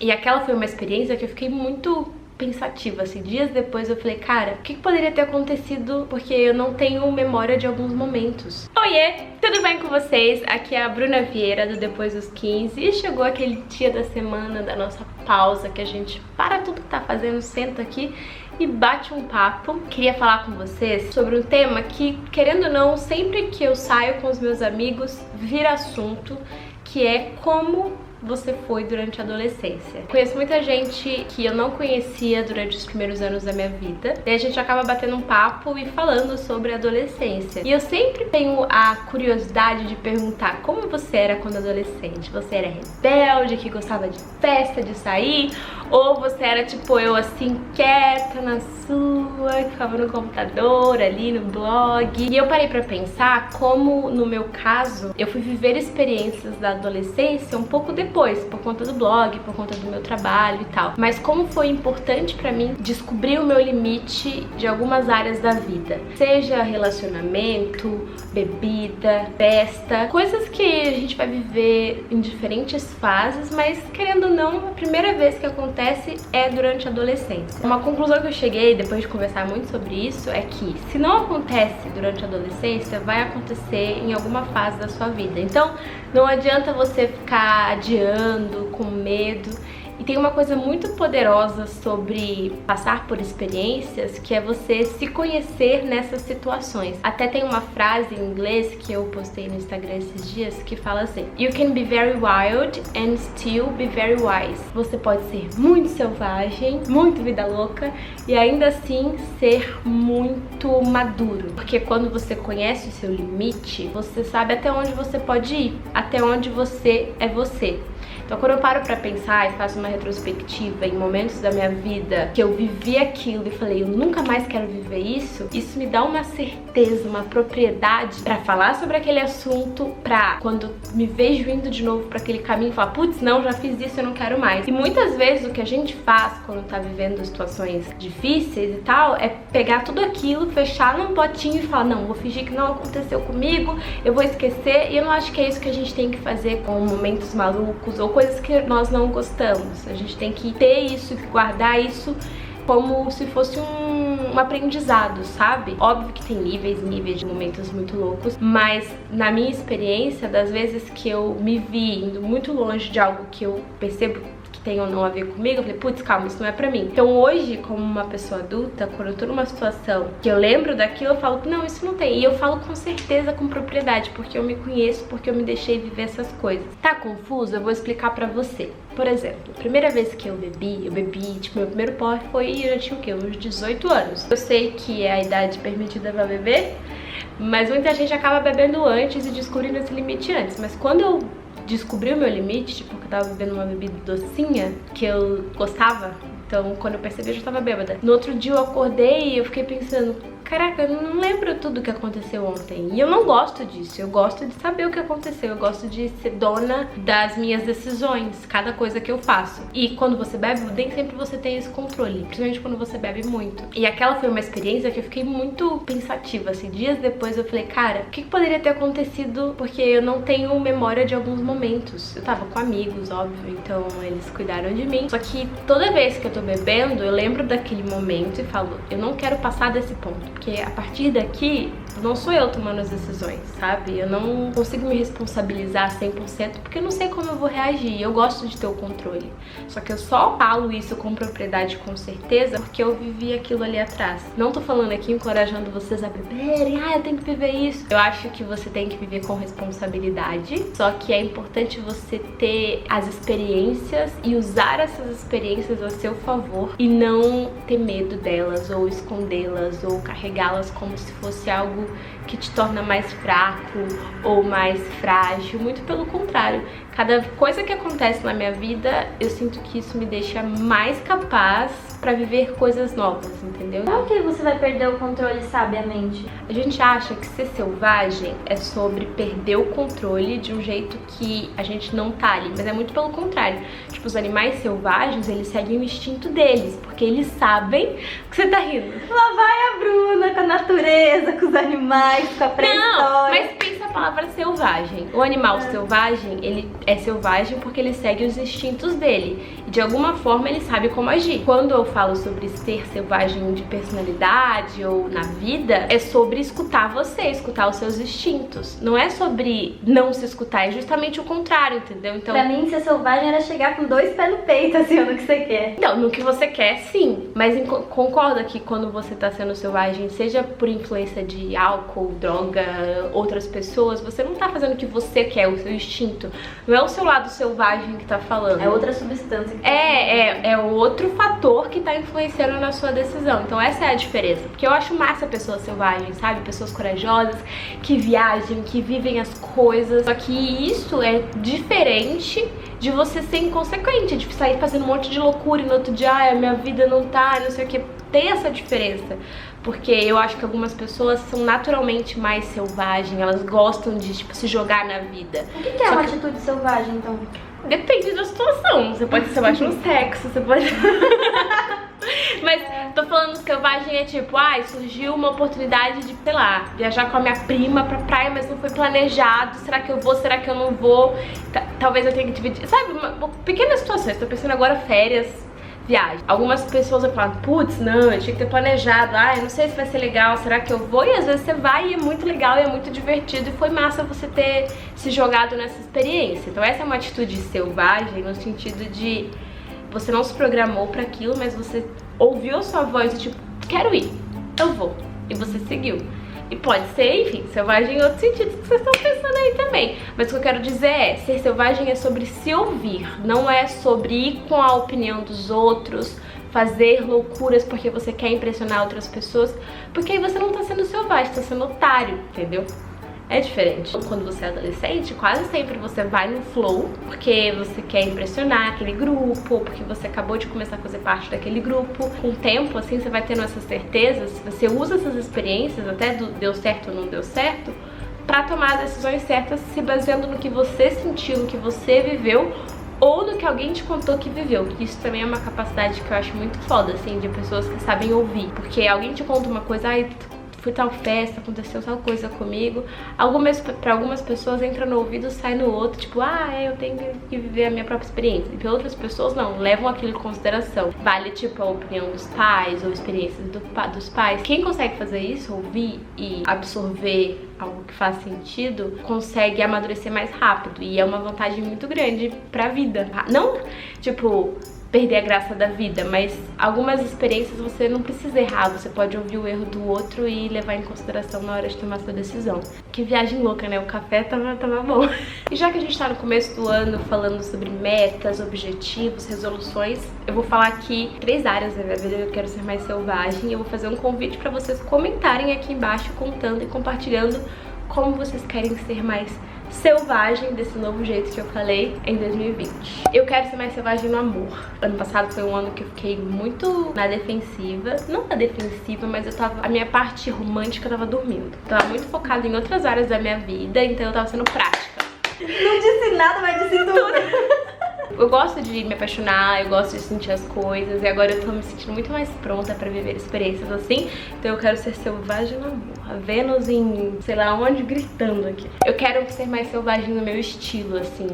E aquela foi uma experiência que eu fiquei muito pensativa, assim, dias depois eu falei, cara, o que poderia ter acontecido, porque eu não tenho memória de alguns momentos. Oiê, tudo bem com vocês? Aqui é a Bruna Vieira do Depois dos 15 e chegou aquele dia da semana da nossa pausa que a gente para tudo que tá fazendo, senta aqui e bate um papo. Queria falar com vocês sobre um tema que, querendo ou não, sempre que eu saio com os meus amigos, vira assunto, que é como você foi durante a adolescência. Conheço muita gente que eu não conhecia durante os primeiros anos da minha vida, e a gente acaba batendo um papo e falando sobre a adolescência. E eu sempre tenho a curiosidade de perguntar como você era quando adolescente. Você era rebelde, que gostava de festa, de sair? Ou você era tipo eu, assim, quieta na sua, que ficava no computador, ali no blog? E eu parei pra pensar como, no meu caso, eu fui viver experiências da adolescência um pouco depois, por conta do blog, por conta do meu trabalho e tal. Mas como foi importante pra mim descobrir o meu limite de algumas áreas da vida. Seja relacionamento, bebida, festa, coisas que a gente vai viver em diferentes fases, mas querendo ou não, a primeira vez que acontece é durante a adolescência. Uma conclusão que eu cheguei depois de conversar muito sobre isso é que se não acontece durante a adolescência, vai acontecer em alguma fase da sua vida. Então não adianta você ficar adiando, com medo. E tem uma coisa muito poderosa sobre passar por experiências, que é você se conhecer nessas situações. Até tem uma frase em inglês que eu postei no Instagram esses dias que fala assim: You can be very wild and still be very wise. Você pode ser muito selvagem, muito vida louca e ainda assim ser muito maduro. Porque quando você conhece o seu limite, você sabe até onde você pode ir, até onde você é você. Então quando eu paro pra pensar e faço uma retrospectiva em momentos da minha vida que eu vivi aquilo e falei, eu nunca mais quero viver isso, isso me dá uma certeza, uma propriedade pra falar sobre aquele assunto, pra quando me vejo indo de novo pra aquele caminho, falar, putz, não, já fiz isso, eu não quero mais. E muitas vezes o que a gente faz quando tá vivendo situações difíceis e tal, é pegar tudo aquilo, fechar num potinho e falar, não, vou fingir que não aconteceu comigo, eu vou esquecer. E eu não acho que é isso que a gente tem que fazer com momentos malucos ou coisas que nós não gostamos. A gente tem que ter isso, guardar isso como se fosse um aprendizado, sabe? Óbvio que tem níveis e níveis de momentos muito loucos, mas na minha experiência, das vezes que eu me vi indo muito longe de algo que eu percebo que tem ou não a ver comigo, eu falei, putz, calma, isso não é pra mim. Então hoje, como uma pessoa adulta, quando eu tô numa situação que eu lembro daquilo, eu falo, não, isso não tem. E eu falo com certeza, com propriedade, porque eu me conheço, porque eu me deixei viver essas coisas. Tá confuso? Eu vou explicar pra você. Por exemplo, a primeira vez que eu bebi, tipo, meu primeiro porre foi, eu já tinha o quê? Uns 18 anos. Eu sei que é a idade permitida pra beber, mas muita gente acaba bebendo antes e descobrindo esse limite antes. Mas quando eu descobri o meu limite, tipo, que eu tava bebendo uma bebida docinha, que eu gostava, então quando eu percebi eu já tava bêbada. No outro dia eu acordei e eu fiquei pensando, caraca, eu não lembro tudo que aconteceu ontem. E eu não gosto disso, eu gosto de saber o que aconteceu, eu gosto de ser dona das minhas decisões, cada coisa que eu faço. E quando você bebe, nem sempre você tem esse controle, principalmente quando você bebe muito. E aquela foi uma experiência que eu fiquei muito pensativa, assim, dias depois eu falei, cara, o que poderia ter acontecido, porque eu não tenho memória de alguns momentos. Eu tava com amigos, óbvio, então eles cuidaram de mim. Só que toda vez que eu tô bebendo, eu lembro daquele momento e falo, eu não quero passar desse ponto. Porque a partir daqui, não sou eu tomando as decisões, sabe? Eu não consigo me responsabilizar 100% porque eu não sei como eu vou reagir. Eu gosto de ter o controle. Só que eu só falo isso com propriedade, com certeza, porque eu vivi aquilo ali atrás. Não tô falando aqui encorajando vocês a beberem, eu tenho que viver isso. Eu acho que você tem que viver com responsabilidade, só que é importante você ter as experiências e usar essas experiências a seu favor e não ter medo delas ou escondê-las ou carregá-las como se fosse algo que te torna mais fraco ou mais frágil. Muito pelo contrário, cada coisa que acontece na minha vida, eu sinto que isso me deixa mais capaz pra viver coisas novas, entendeu? Como que você vai perder o controle sabiamente? A gente acha que ser selvagem é sobre perder o controle de um jeito que a gente não tá ali, mas é muito pelo contrário. Tipo, os animais selvagens, eles seguem o instinto deles, porque eles sabem que você tá rindo. Lá vai a Bruna com a natureza, com os animais, com a pré-história. Não, mas pensa a palavra selvagem. O animal selvagem, ele é selvagem porque ele segue os instintos dele. e de alguma forma ele sabe como agir. Quando eu falo sobre ser selvagem de personalidade ou na vida, é sobre escutar você, escutar os seus instintos. Não é sobre não se escutar, é justamente o contrário, entendeu? Então, pra mim, ser selvagem era chegar com 2 pés no peito, assim, no que você quer. Não, no que você quer, sim. Mas concorda que quando você tá sendo selvagem, seja por influência de álcool, droga, outras pessoas, você não tá fazendo o que você quer, o seu instinto. Não é o seu lado selvagem que tá falando. É outra substância. Que é outro fator que tá influenciando na sua decisão. Então essa é a diferença. Porque eu acho massa pessoas selvagens, sabe? Pessoas corajosas, que viajam, que vivem as coisas. Só que isso é diferente de você ser inconsequente, de sair fazendo um monte de loucura e no outro dia, a minha vida não tá, não sei o que. Tem essa diferença. Porque eu acho que algumas pessoas são naturalmente mais selvagens, elas gostam de, tipo, se jogar na vida. O que é uma atitude selvagem, então? Depende da situação. Você pode ser selvagem no sexo, você pode... Mas tô falando selvagem é tipo, surgiu uma oportunidade de, sei lá, viajar com a minha prima pra praia, mas não foi planejado. Será que eu vou? Será que eu não vou? Talvez eu tenha que dividir. Sabe, pequenas situações. Tô pensando agora férias, viagem. Algumas pessoas vão falar, putz, não, eu tinha que ter planejado. Eu não sei se vai ser legal, será que eu vou? E às vezes você vai e é muito legal e é muito divertido. E foi massa você ter se jogado nessa experiência. Então essa é uma atitude selvagem no sentido de você não se programou pra aquilo, mas você ouviu a sua voz e tipo, quero ir, eu vou. E você seguiu. E pode ser, enfim, selvagem em outros sentidos que vocês estão pensando aí também. Mas o que eu quero dizer é, ser selvagem é sobre se ouvir, não é sobre ir com a opinião dos outros, fazer loucuras porque você quer impressionar outras pessoas, porque aí você não tá sendo selvagem, tá sendo otário, entendeu? É diferente. Quando você é adolescente, quase sempre você vai no flow, porque você quer impressionar aquele grupo, porque você acabou de começar a fazer parte daquele grupo. Com o tempo, assim, você vai tendo essas certezas, você usa essas experiências, até do deu certo ou não deu certo, pra tomar decisões certas, se baseando no que você sentiu, no que você viveu, ou no que alguém te contou que viveu. Isso também é uma capacidade que eu acho muito foda, assim, de pessoas que sabem ouvir. Porque alguém te conta uma coisa, fui tal festa, aconteceu tal coisa comigo. Pra algumas pessoas entra no ouvido, sai no outro, tipo, eu tenho que viver a minha própria experiência. E para outras pessoas não, levam aquilo em consideração. Vale, tipo, a opinião dos pais ou experiências dos pais. Quem consegue fazer isso, ouvir e absorver algo que faz sentido, consegue amadurecer mais rápido. E é uma vantagem muito grande pra vida. Não, tipo, perder a graça da vida, mas algumas experiências você não precisa errar, você pode ouvir o erro do outro e levar em consideração na hora de tomar sua decisão. Que viagem louca, né? O café tava bom. E já que a gente tá no começo do ano falando sobre metas, objetivos, resoluções, eu vou falar aqui 3 áreas da minha vida que eu quero ser mais selvagem e eu vou fazer um convite pra vocês comentarem aqui embaixo, contando e compartilhando como vocês querem ser mais selvagem desse novo jeito que eu falei em 2020. Eu quero ser mais selvagem no amor. Ano passado foi um ano que eu fiquei muito na defensiva. Não na defensiva, mas a minha parte romântica tava dormindo. Tava muito focada em outras áreas da minha vida, então eu tava sendo prática. Não disse nada, mas disse tudo. Eu gosto de me apaixonar, eu gosto de sentir as coisas e agora eu tô me sentindo muito mais pronta pra viver experiências assim. Então eu quero ser selvagem no amor. A Vênus em, sei lá onde, gritando aqui. Eu quero ser mais selvagem no meu estilo, assim.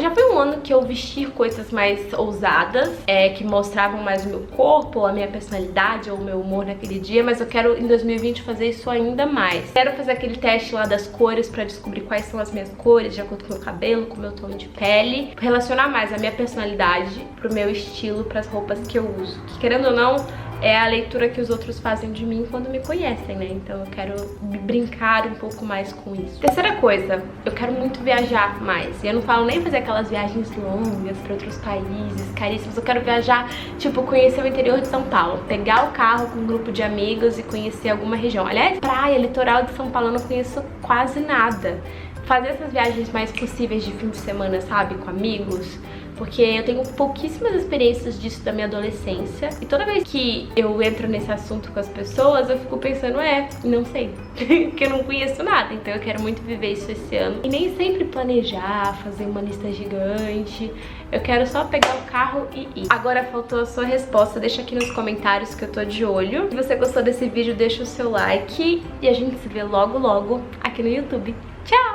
Já foi um ano que eu vesti coisas mais ousadas, que mostravam mais o meu corpo, ou a minha personalidade, ou o meu humor naquele dia, mas eu quero em 2020 fazer isso ainda mais. Quero fazer aquele teste lá das cores pra descobrir quais são as minhas cores, de acordo com o meu cabelo, com o meu tom de pele. Relacionar mais a minha personalidade pro meu estilo, pras roupas que eu uso. Que, querendo ou não, é a leitura que os outros fazem de mim quando me conhecem, né? Então eu quero brincar um pouco mais com isso. Terceira coisa, eu quero muito viajar mais. E eu não falo nem fazer aquelas viagens longas pra outros países, caríssimos. Eu quero viajar, tipo, conhecer o interior de São Paulo. Pegar o carro com um grupo de amigos e conhecer alguma região. Aliás, praia, litoral de São Paulo eu não conheço quase nada. Fazer essas viagens mais possíveis de fim de semana, sabe? Com amigos. Porque eu tenho pouquíssimas experiências disso da minha adolescência. E toda vez que eu entro nesse assunto com as pessoas, eu fico pensando, não sei. Porque eu não conheço nada. Então eu quero muito viver isso esse ano. E nem sempre planejar, fazer uma lista gigante. Eu quero só pegar o carro e ir. Agora faltou a sua resposta. Deixa aqui nos comentários que eu tô de olho. Se você gostou desse vídeo, deixa o seu like. E a gente se vê logo, logo aqui no YouTube. Tchau!